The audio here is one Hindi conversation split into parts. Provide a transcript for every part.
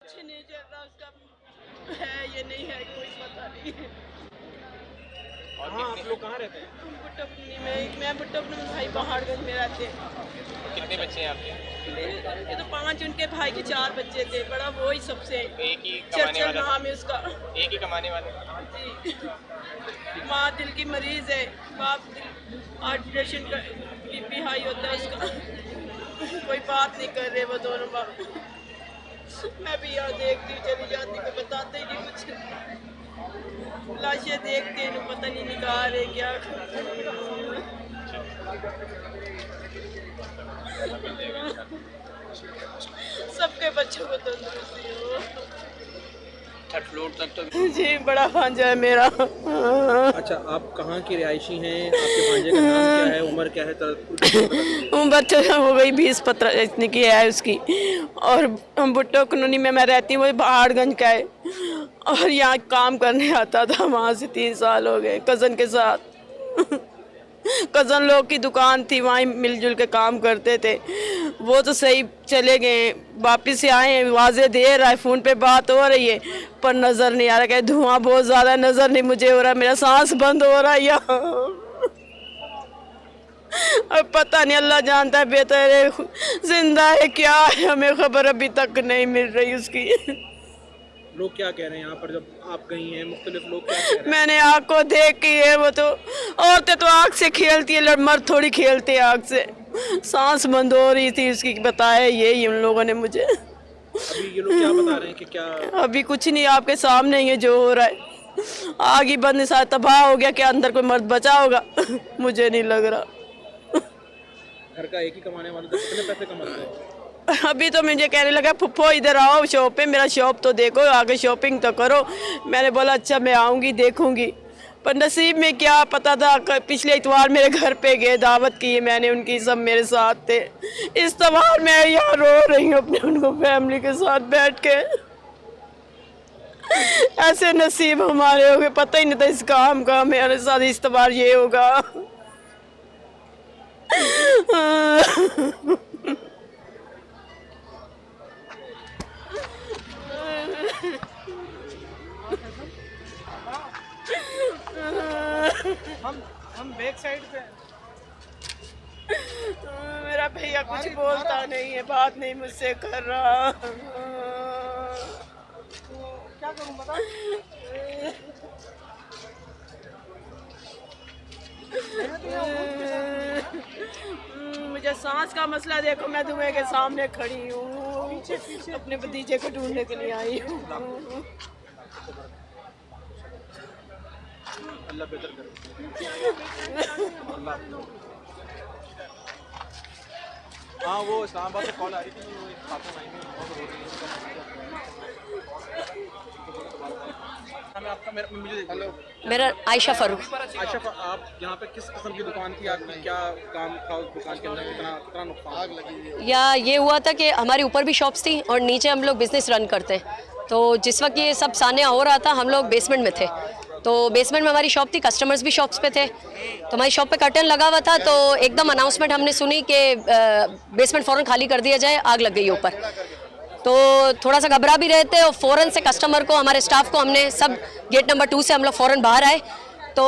कुछ नहीं चल रहा, उसका है ये नहीं है कोई पता नहीं। हाँ, आप लोग कहाँ रहते हैं? बुट्टोपनी में, मैं बुट्टोपनी में, भाई पहाड़गंज में रहते हैं। कितने बच्चे हैं आपके? ये तो 5, उनके भाई के 4 बच्चे थे, बड़ा वो ही सबसे एक ही कमाने वाला नाम है उसका। एक ही कमाने वाले? जी, माँ दिल की मरीज है, बाप हार्ट पेशेंट का, बीपी हाई होता है उसका। कोई बात नहीं कर रहे वो दोनों बाप। मैं भी यहाँ देखती हूँ, चली जाती हूँ, बताते ही नहीं कुछ। लाशें देखते हैं, पता नहीं निकाह रहे क्या। सबके बच्चों को तंदुरुस्ती हो। 3rd फ्लोर तक तो जी बड़ा भांजा है मेरा। अच्छा, आप कहाँ की रिहायशी हैं? आपके भांजे का नाम क्या है, उम्र क्या है? उम्र तो हो गई 20-15 इतनी की है उसकी। और भुट्टो कॉलोनी में मैं रहती हूँ, वो पहाड़गंज का है। और यहाँ काम करने आता था, वहाँ से 3 साल हो गए कज़न के साथ। कज़न लोग की दुकान थी, वहीं मिलजुल के काम करते थे। वो तो सही चले गए, वापस से आए हैं, आवाज़ें दे रहा है, फ़ोन पे बात हो रही है, पर नज़र नहीं आ रहा। क्या धुआं बहुत ज़्यादा नज़र नहीं मुझे हो रहा, मेरा सांस बंद हो रहा है यहाँ। अब पता नहीं, अल्लाह जानता है बेहतर है, जिंदा है क्या है, हमें खबर अभी तक नहीं मिल रही उसकी। लोग क्या कह रहे हैं यहाँ पर जब आप गई हैं? मुख्तलिफ लोग क्या कह रहे हैं? मैंने आग को देख की है, वो तो औरतें तो आग से खेलती है, मर्द थोड़ी खेलते हैं आग से। सांस बंद हो रही थी उसकी, बताया यही उन लोगों ने मुझे। अभी ये लोग क्या बता रहे हैं कि क्या? अभी कुछ नहीं, आपके सामने ही है जो हो रहा है। आग ही बंद, सारा तबाह हो गया, क्या अंदर कोई मर्द बचा होगा? मुझे नहीं लग रहा। घर का एक ही कमाने वाला था, कितने पैसे कमाते हैं? अभी तो मुझे कहने लगा फुफ्फो इधर आओ शॉप पे, मेरा शॉप तो देखो, आगे शॉपिंग तो करो। मैंने बोला अच्छा मैं आऊँगी देखूँगी, पर नसीब में क्या पता था। पिछले इतवार मेरे घर पे गए, दावत की है मैंने उनकी, सब मेरे साथ थे। इस तवार मैं यहाँ रो रही हूँ अपने उनको फैमिली के साथ बैठ के। ऐसे नसीब हमारे हो गए, पता ही नहीं था इस काम का मेरे साथ इस तवार ये होगा। हम बैक साइड पे। मेरा भैया कुछ बोलता नहीं है, बात नहीं मुझसे कर रहा। क्या करूं बता? मुझे सांस का मसला देखो, मैं धुएं के सामने खड़ी हूँ, अपने भतीजे को ढूंढने के लिए आई हूँ। अल्लाह बेहतर करे। हाँ, वो इस्लामाबाद से कॉल आ रही थी, मेरा आयशा फारूक। आयशा, आप यहाँ पे किस किस्म की दुकान थी आपकी? क्या काम था उस दुकान के अंदर? कितना नुकसान आग लगी? या ये हुआ था कि हमारी ऊपर भी शॉप्स थी और नीचे हम लोग बिजनेस रन करते हैं। तो जिस वक्त ये सब सामने हो रहा था, हम लोग बेसमेंट में थे। तो बेसमेंट में हमारी शॉप थी, कस्टमर्स भी शॉप्स पे थे। तो हमारी शॉप पे कर्टन लगा हुआ था, तो एकदम अनाउंसमेंट हमने सुनी कि बेसमेंट फ़ौरन खाली कर दिया जाए, आग लग गई ऊपर। तो थोड़ा सा घबरा भी रहे थे और फ़ौरन से कस्टमर को, हमारे स्टाफ को हमने सब गेट नंबर 2 से हम लोग फ़ौरन बाहर आए। तो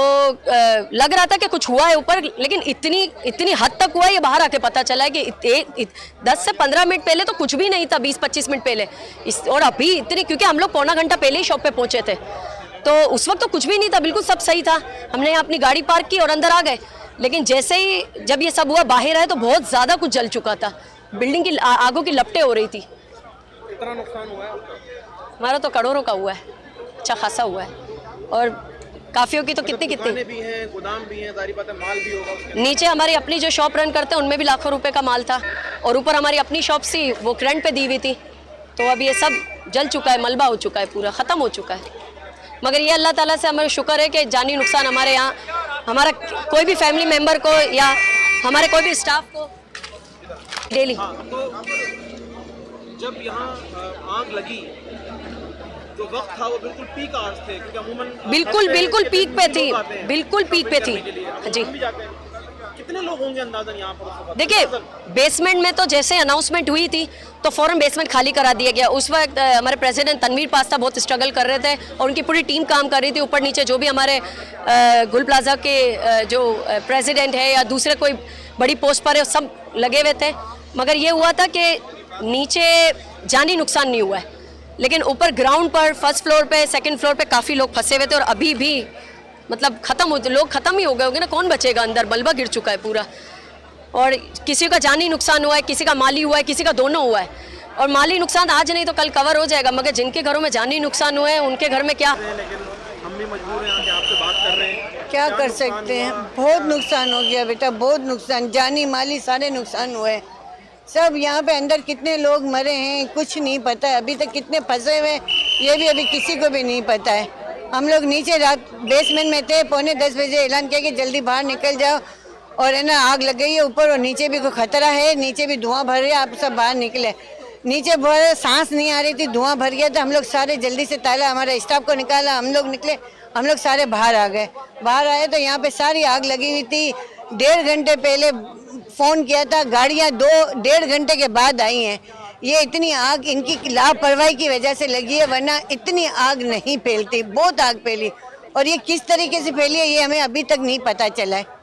लग रहा था कि कुछ हुआ है ऊपर, लेकिन इतनी हद तक हुआ, ये बाहर आके पता चला है कि 10 से 15 मिनट पहले तो कुछ भी नहीं था, 20-25 मिनट पहले और अभी इतनी, क्योंकि हम लोग पौना घंटा पहले ही शॉप पे पहुंचे थे। तो उस वक्त तो कुछ भी नहीं था, बिल्कुल सब सही था। हमने यहाँ अपनी गाड़ी पार्क की और अंदर आ गए, लेकिन जैसे ही जब ये सब हुआ, बाहर आए तो बहुत ज़्यादा कुछ जल चुका था। बिल्डिंग की आगों की लपटें हो रही थी। कितना नुकसान हुआ है? हमारा तो करोड़ों का हुआ है, अच्छा खासा हुआ है। और काफियों की तो कितनी भी हैं, गोदाम भी हैं, सारी बातें, माल भी होगा उसके नीचे हमारी अपनी जो शॉप रन करते हैं उनमें भी लाखों रुपए का माल था, और ऊपर हमारी अपनी शॉप थी, वो रेंट पे दी हुई थी। तो अब ये सब जल चुका है, मलबा हो चुका है, पूरा ख़त्म हो चुका है। मगर ये अल्लाह ताला से हमारा शुक्र है कि जानी नुकसान हमारे यहाँ, हमारा कोई भी फैमिली मेम्बर को या हमारे कोई भी स्टाफ को डेली। जब यहाँ आग लगी जो वक्त था वो बिल्कुल पीक आवर्स थे, क्योंकि अमूमन बिल्कुल पीक पे थी, बिल्कुल पीक पे थी जी। कितने कितने लोग होंगे अंदाजन यहाँ पर उस वक्त? देखिए बेसमेंट में तो जैसे अनाउंसमेंट हुई थी तो फौरन बेसमेंट खाली करा दिया गया। उस वक्त हमारे प्रेसिडेंट तनवीर पास्ता बहुत स्ट्रगल कर रहे थे और उनकी पूरी टीम काम कर रही थी। ऊपर नीचे जो भी हमारे गुल प्लाजा के जो प्रेसिडेंट है या दूसरे कोई बड़ी पोस्ट पर है सब लगे हुए थे। मगर ये हुआ था कि नीचे जानी नुकसान नहीं हुआ है, लेकिन ऊपर ग्राउंड पर फर्स्ट फ्लोर पे सेकंड फ्लोर पे काफ़ी लोग फंसे हुए थे और अभी भी मतलब लोग ख़त्म ही हो गए होंगे ना, कौन बचेगा अंदर, मलबा गिर चुका है पूरा। और किसी का जानी नुकसान हुआ है, किसी का माली हुआ है, किसी का दोनों हुआ है। और माली नुकसान आज नहीं तो कल कवर हो जाएगा, मगर जिनके घरों में जानी नुकसान हुए हैं उनके घर में क्या। लेकिन हम भी मजबूर हैं कि आपसे बात कर रहे हैं। क्या कर सकते हैं, बहुत नुकसान हो गया बेटा, बहुत नुकसान, जानी माली सारे नुकसान हुए। सब यहाँ पे अंदर कितने लोग मरे हैं कुछ नहीं पता है, अभी तक कितने फंसे हुए ये भी अभी किसी को भी नहीं पता है। हम लोग नीचे रात बेसमेंट में थे, 9:45 बजे ऐलान किया कि जल्दी बाहर निकल जाओ और है ना आग लग गई है ऊपर और नीचे भी कोई खतरा है, नीचे भी धुआं भर रहा है, आप सब बाहर निकले। नीचे बहुत सांस नहीं आ रही थी, धुआं भर गया था। हम लोग सारे जल्दी से ताला हमारे स्टाफ को निकाला, हम लोग निकले, हम लोग सारे बाहर आ गए। बाहर आए तो यहाँ पे सारी आग लगी हुई थी। 1.5 घंटे पहले फ़ोन किया था, गाड़ियाँ 2-1.5 घंटे के बाद आई हैं। ये इतनी आग इनकी लापरवाही की वजह से लगी है, वरना इतनी आग नहीं फैलती, बहुत आग फैली। और ये किस तरीके से फैली है ये हमें अभी तक नहीं पता चला है।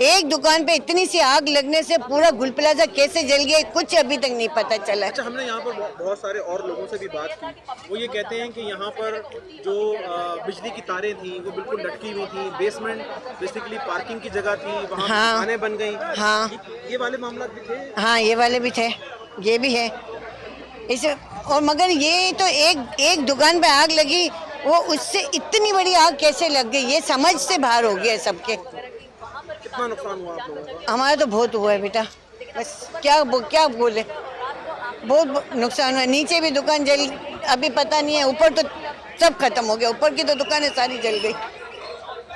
एक दुकान पे इतनी सी आग लगने से पूरा गुल प्लाजा कैसे जल गया कुछ अभी तक नहीं पता चला है। अच्छा, हमने यहाँ पर बहुत सारे और लोगों से भी बात की, वो ये कहते हैं कि यहाँ पर जो बिजली की तारें थी वो बिल्कुल लटकी हुई थी, बेसमेंट बेसिकली पार्किंग की जगह थी, वहाँ हाँ, दुकानें बन गई। हाँ, ये वाले मामला भी थे। हाँ ये वाले भी थे, ये भी है इस। और मगर ये तो एक दुकान पे आग लगी, वो उससे इतनी बड़ी आग कैसे लग गई ये समझ से बाहर हो गया सबके। कितना नुकसान हुआ आप लोगों का? हमारा तो बहुत हुआ है बेटा, बस क्या बोले, बहुत नुकसान हुआ। नीचे भी दुकान जल, अभी पता नहीं है, ऊपर तो सब खत्म हो गया, ऊपर की तो दुकानें सारी जल गई।